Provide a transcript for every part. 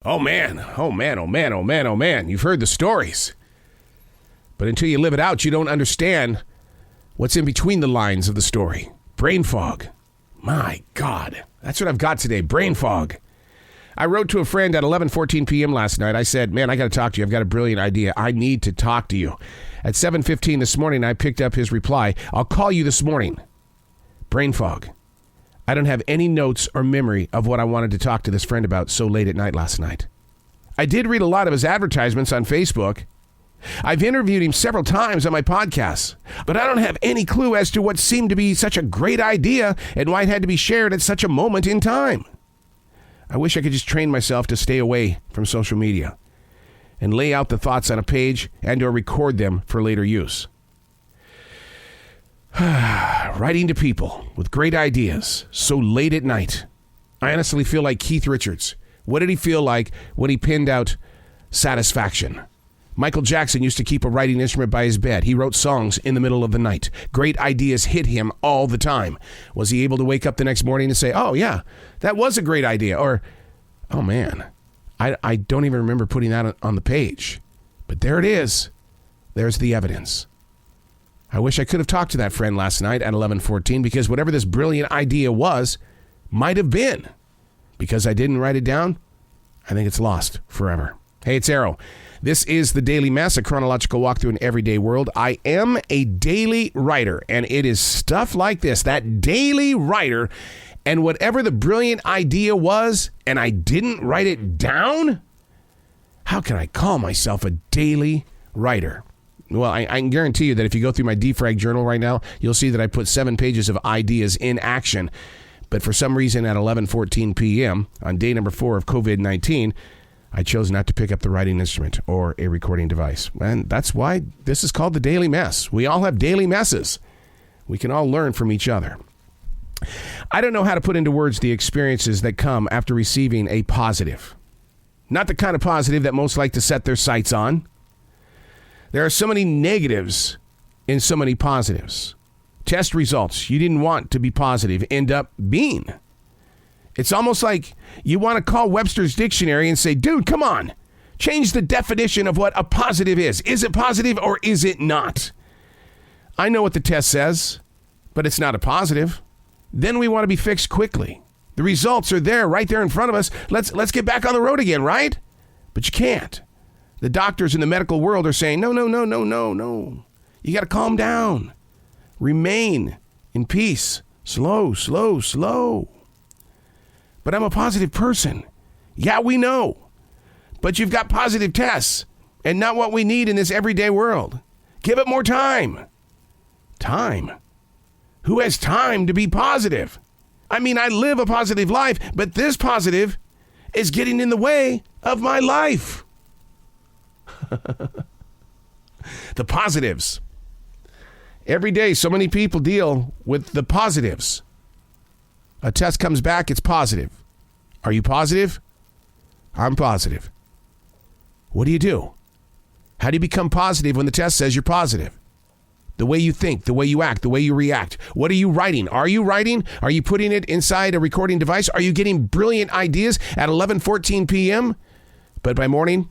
Oh man, oh man, oh man, oh man, oh man. You've heard the stories. But until you live it out, you don't understand what's in between the lines of the story. Brain fog. My God. That's what I've got today, brain fog. I wrote to a friend at 11:14 p.m. last night. I said, man, I got to talk to you. I've got a brilliant idea. I need to talk to you. At 7:15 this morning, I picked up his reply. I'll call you this morning. Brain fog. I don't have any notes or memory of what I wanted to talk to this friend about so late at night last night. I did read a lot of his advertisements on Facebook. I've interviewed him several times on my podcasts, but I don't have any clue as to what seemed to be such a great idea and why it had to be shared at such a moment in time. I wish I could just train myself to stay away from social media and lay out the thoughts on a page and or record them for later use. Writing to people with great ideas so late at night. I honestly feel like Keith Richards. What did he feel like when he pinned out Satisfaction? Michael Jackson used to keep a writing instrument by his bed. He wrote songs in the middle of the night. Great ideas hit him all the time. Was he able to wake up the next morning and say, oh yeah, that was a great idea? Or, oh man, I don't even remember putting that on the page. But there it is. There's the evidence. I wish I could have talked to that friend last night at 11:14 because whatever this brilliant idea was might have been. Because I didn't write it down, I think it's lost forever. Hey, it's Arrow. This is the Daily Mess, a chronological walk through an everyday world. I am a daily writer, and it is stuff like this, that daily writer, and whatever the brilliant idea was, and I didn't write it down? How can I call myself a daily writer? Well, I can guarantee you that if you go through my defrag journal right now, you'll see that I put 7 pages of ideas in action. But for some reason at 11:14 p.m. on day number 4 of COVID-19, I chose not to pick up the writing instrument or a recording device. And that's why this is called the Daily Mess. We all have daily messes. We can all learn from each other. I don't know how to put into words the experiences that come after receiving a positive. Not the kind of positive that most like to set their sights on. There are so many negatives in so many positives. Test results you didn't want to be positive end up being. It's almost like you want to call Webster's Dictionary and say, dude, come on, change the definition of what a positive is. Is it positive or is it not? I know what the test says, but it's not a positive. Then we want to be fixed quickly. The results are there, right there in front of us. Let's get back on the road again, right? But you can't. The doctors in the medical world are saying, no. You got to calm down. Remain in peace. Slow. But I'm a positive person. Yeah, we know. But you've got positive tests and not what we need in this everyday world. Give it more time. Time? Who has time to be positive? I mean, I live a positive life, but this positive is getting in the way of my life. The positives. Every day, so many people deal with the positives. A test comes back, it's positive. Are you positive? I'm positive. What do? How do you become positive when the test says you're positive? The way you think, the way you act, the way you react. What are you writing? Are you writing? Are you putting it inside a recording device? Are you getting brilliant ideas at 11:14 p.m.? But by morning,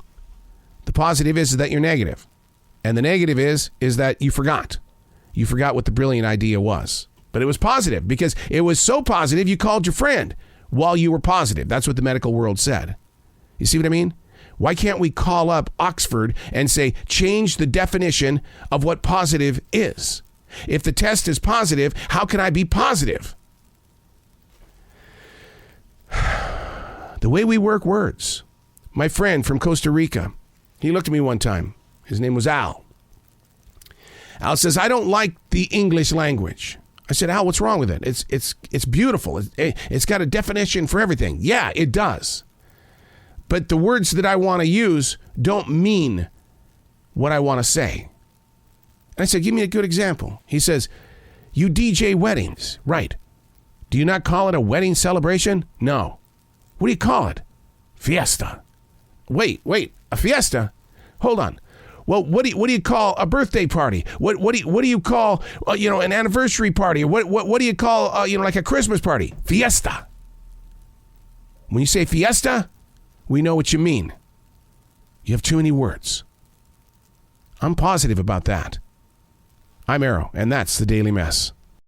the positive is that you're negative. And the negative is that you forgot. You forgot what the brilliant idea was. But it was positive because it was so positive you called your friend while you were positive. That's what the medical world said. You see what I mean? Why can't we call up Oxford and say, change the definition of what positive is? If the test is positive, how can I be positive? The way we work words. My friend from Costa Rica, he looked at me one time. His name was Al. Al says, I don't like the English language. I said, Al, what's wrong with it? It's beautiful. It's got a definition for everything. Yeah, it does. But the words that I want to use don't mean what I want to say. And I said, give me a good example. He says, you DJ weddings. Right. Do you not call it a wedding celebration? No. What do you call it? Fiesta. Wait, a fiesta? Hold on. Well, what do you call a birthday party? What do you call an anniversary party? What do you call like a Christmas party? Fiesta. When you say fiesta, We know what you mean. You have too many words. I'm positive about that. I'm Arrow, and that's the Daily Mess.